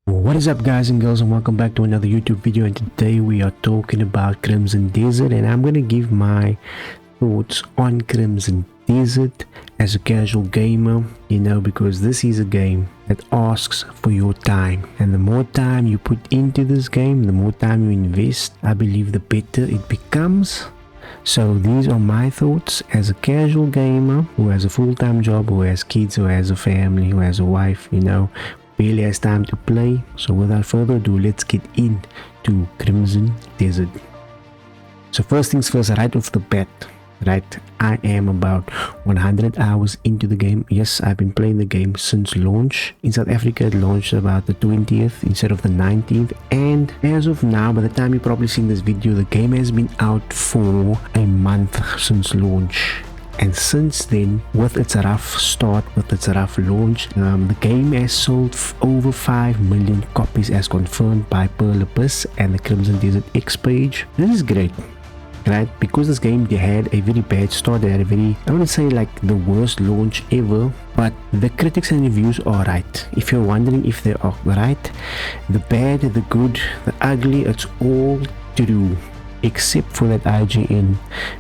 What is up, guys and girls, and welcome back to another YouTube video. And today we are talking about Crimson Desert, and I'm going to give my thoughts on Crimson Desert as a casual gamer, because this is a game that asks for your time, and the more time you put into this game, the more time you invest, I believe the better it becomes. So these are my thoughts as a casual gamer who has a full-time job, who has kids, who has a family, who has a wife, barely has time to play. So without further ado, let's get into Crimson Desert. So first things first, right off the bat, I am about 100 hours into the game. Yes, I've been playing the game since launch. In South Africa, it launched about the 20th instead of the 19th, and as of now, by the time you're probably seeing this video, the game has been out for a month since launch. And since then, with its rough start, with its rough launch, the game has sold over 5 million copies as confirmed by Pearl Abyss and the Crimson Desert X page. This is great, right? Because this game, they had a very bad start. They had a very, I wouldn't say like the worst launch ever, but the critics and reviews are right. If you're wondering if they are right, the bad, the good, the ugly, it's all true, except for that IGN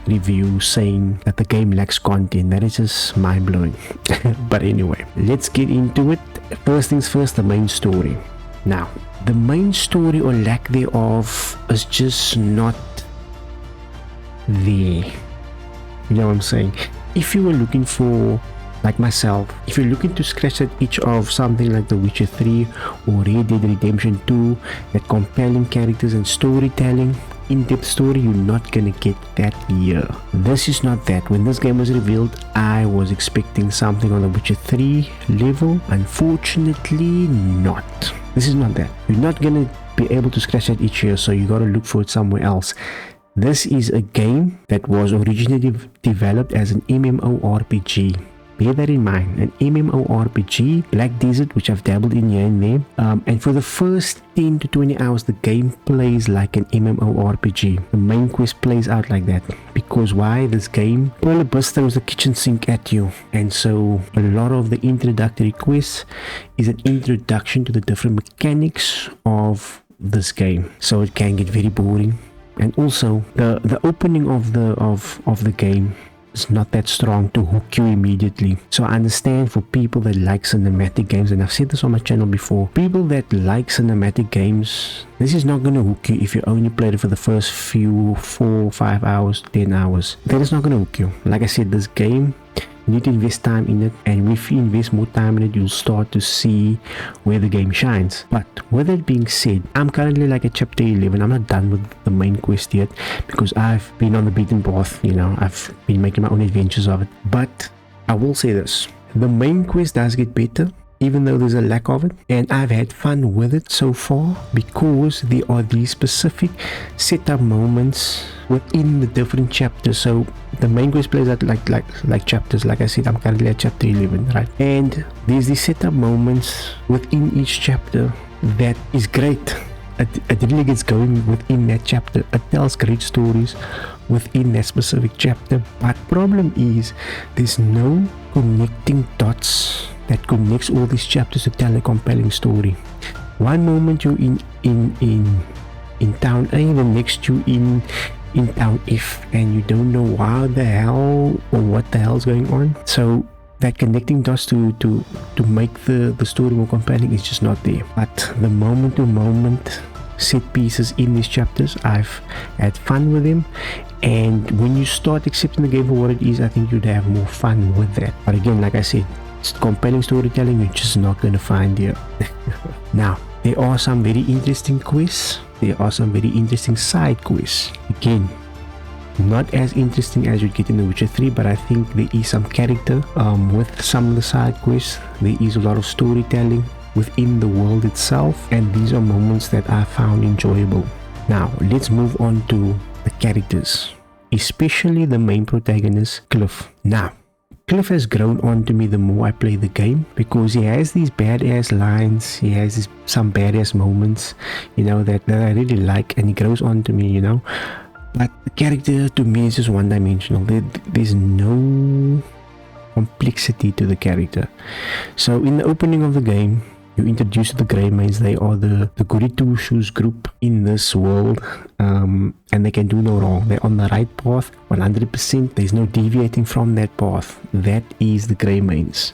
review saying that the game lacks content. That is just mind-blowing. But anyway, let's get into it. First things first, the main story. Now, the main story, or lack thereof, is just not there. You know what I'm saying? If you were looking for, like myself, if you're looking to scratch that itch of something like The Witcher 3 or Red Dead Redemption 2, that compelling characters and storytelling, in-depth story, you're not gonna get that here. This is not that. When this game was revealed, I was expecting something on The Witcher 3 level. Unfortunately, not. This is not that. You're not gonna be able to scratch that itch here, so you gotta look for it somewhere else. This is a game that was originally developed as an MMORPG. Bear that in mind, an MMORPG, Black Desert, which I've dabbled in here and there. And for the first 10 to 20 hours, the game plays like an MMORPG. The main quest plays out like that. Because why? This game, Pearl Abyss throws the kitchen sink at you. And so a lot of the introductory quests is an introduction to the different mechanics of this game. So it can get very boring. And also the opening of the game is not that strong to hook you immediately. So I understand for people that like cinematic games, and I've said this on my channel before, people that like cinematic games, this is not going to hook you if you only played it for the first few 4, 5 hours, 10 hours. That is not going to hook you. Like I said, this game, you need to invest time in it, and if you invest more time in it, you'll start to see where the game shines. But with that being said, I'm currently like at chapter 11. I'm not done with the main quest yet because I've been on the beaten path. I've been making my own adventures of it. But I will say this, the main quest does get better, even though there's a lack of it, and I've had fun with it so far because there are these specific setup moments within the different chapters. So the main quest plays out like chapters. Like I said, I'm currently at chapter 11, right? And there's these setup moments within each chapter that is great. It really gets going within that chapter. It tells great stories within that specific chapter. But problem is, there's no connecting dots that connects all these chapters to tell a compelling story. One moment you're in town A, the next you in town F, and you don't know why the hell or what the hell's going on. So that connecting dots to make the story more compelling is just not there. But the moment to moment set pieces in these chapters, I've had fun with them, and when you start accepting the game for what it is, I think you'd have more fun with that. But again, like I said, it's compelling storytelling you're just not going to find here. Now, there are some very interesting quests. There are some very interesting side quests. Again, not as interesting as you get in The Witcher 3, but I think there is some character with some of the side quests. There is a lot of storytelling within the world itself, and these are moments that I found enjoyable. Now, let's move on to the characters, especially the main protagonist, Cliff. Now, Cliff has grown on to me the more I play the game, because he has these badass lines, he has some badass moments, that I really like, and he grows on to me, But the character to me is just one-dimensional. There's no complexity to the character. So in the opening of the game, You're introduced to the Greymane. They are the goody two shoes group in this world, and they can do no wrong. They're on the right path 100%. There's no deviating from that path. That is the Greymanes.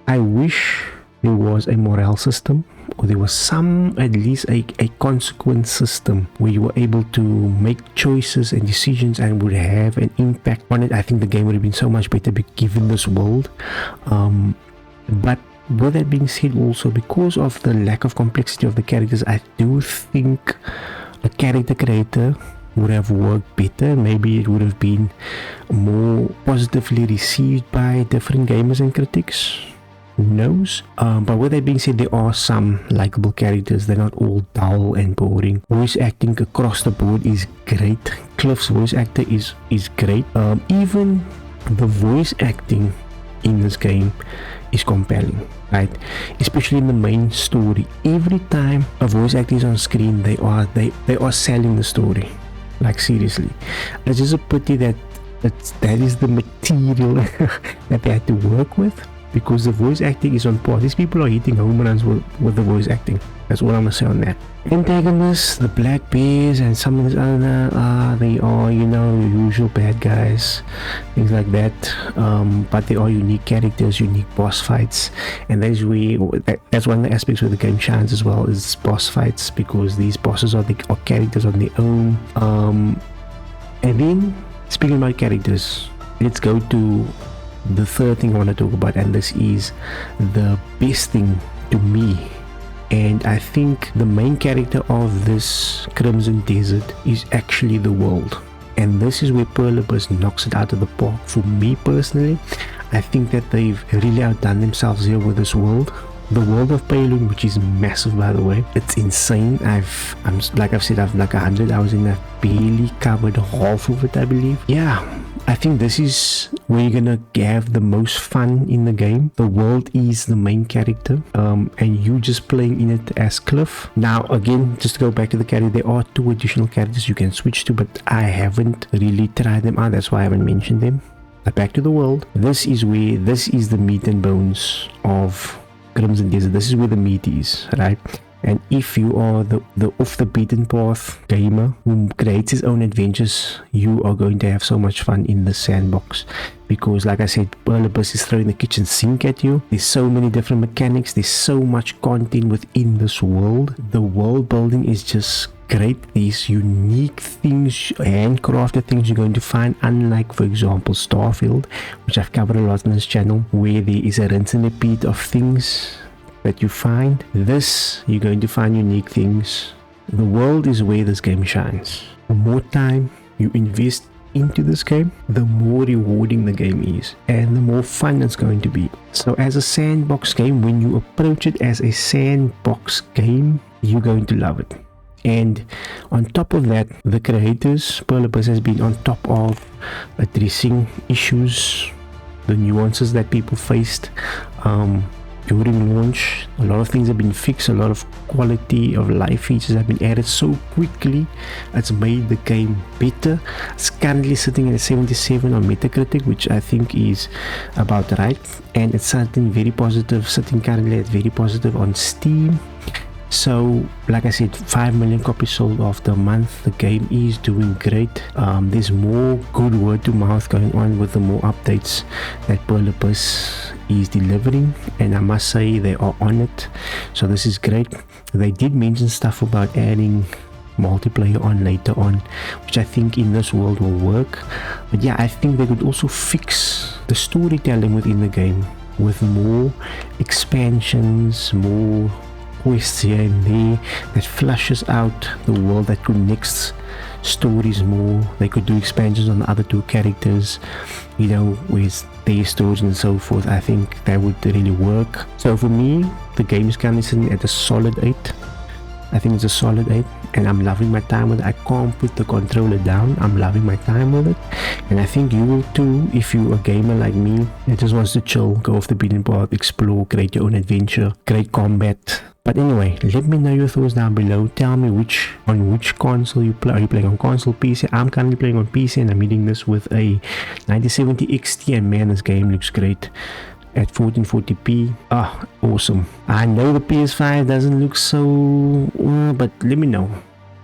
I wish there was a morale system, or there was at least a consequence system where you were able to make choices and decisions and would have an impact on it. I think the game would have been so much better given this world. But with that being said, also because of the lack of complexity of the characters, I do think a character creator would have worked better. Maybe it would have been more positively received by different gamers and critics. Who knows? But with that being said, there are some likable characters. They're not all dull and boring. Voice acting across the board is great. Cliff's voice actor is great. Even the voice acting in this game is compelling, right? Especially in the main story. Every time a voice actor is on screen, they are selling the story. Like seriously, it's just a pity that is the material that they had to work with, because the voice acting is on par. These people are hitting home runs with the voice acting. That's all I'm gonna say on that. Antagonists, the Black Bears and some of these other, they are, you know, usual bad guys, things like that. But they are unique characters, unique boss fights, and that's one of the aspects where the game shines as well, is boss fights, because these bosses are characters on their own. And then speaking about characters, let's go to the third thing I want to talk about, and this is the best thing to me. And I think the main character of this Crimson Desert is actually the world. And this is where Pearl Abyss knocks it out of the park for me personally. I think that they've really outdone themselves here with this world. The world of Peilung, which is massive by the way, it's insane. Like I've said, I've like 100 hours in. I've barely covered half of it, I believe. Yeah, I think this is where you're gonna have the most fun in the game. The world is the main character, and you just playing in it as Cliff. Now again, just to go back to the character, there are 2 additional characters you can switch to, but I haven't really tried them out. That's why I haven't mentioned them. But back to the world. This is the meat and bones of Crimson Desert. This is where the meat is, right? And if you are the off the beaten path gamer who creates his own adventures, you are going to have so much fun in the sandbox, because like I said, Pearl Abyss is throwing the kitchen sink at you. There's so many different mechanics, there's so much content within this world. The world building is just great. These unique things, handcrafted things you're going to find, unlike for example Starfield, which I've covered a lot on this channel, where there is a rinse and repeat of things that you find. This, you're going to find unique things. The world is where this game shines. The more time you invest into this game, the more rewarding the game is, and the more fun it's going to be. So as a sandbox game, when you approach it as a sandbox game, you're going to love it. And on top of that, the creators, Pearl Abyss, has been on top of addressing issues, the nuances that people faced during launch. A lot of things have been fixed, a lot of quality of life features have been added so quickly. It's made the game better. It's currently sitting at 77 on Metacritic, which I think is about right, and it's something very positive, sitting currently at very positive on Steam. So like I said, 5 million copies sold after a month. The game is doing great. There's more good word to mouth going on with the more updates that Pearl Abyss is delivering, and I must say they are on it. So this is great. They did mention stuff about adding multiplayer on later on, which I think in this world will work. But yeah, I think they could also fix the storytelling within the game with more expansions, more quests here and there that flushes out the world, that connects stories more. They could do expansions on the other 2 characters, you know, with their stories and so forth. I think that would really work. So for me, the game is currently sitting at a solid 8. I think it's a solid 8, and I'm loving my time with it. I can't put the controller down. I'm loving my time with it, and I think you will too if you're a gamer like me that just wants to chill, go off the beaten path, explore, create your own adventure, great combat. But anyway, let me know your thoughts down below. Tell me on which console you play. Are you playing on console, PC? I'm currently playing on PC, and I'm hitting this with a 9070 XT, and man, this game looks great. at 1440p. Ah, awesome. I know the PS5 doesn't look so but let me know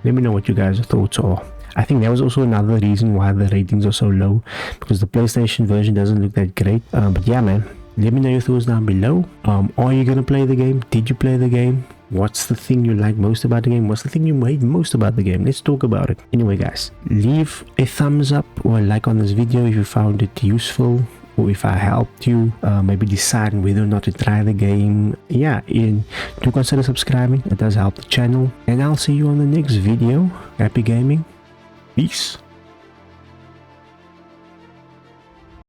what you guys' thoughts are. I think that was also another reason why the ratings are so low, because the PlayStation version doesn't look that great. But yeah, man, let me know your thoughts down below. Are you gonna play the game? Did you play the game? What's the thing you like most about the game? What's the thing you hate most about the game? Let's talk about it. Anyway, guys, leave a thumbs up or a like on this video if you found it useful, or if I helped you maybe decide whether or not to try the game. Yeah, and do consider subscribing. It does help the channel. And I'll see you on the next video. Happy gaming. Peace.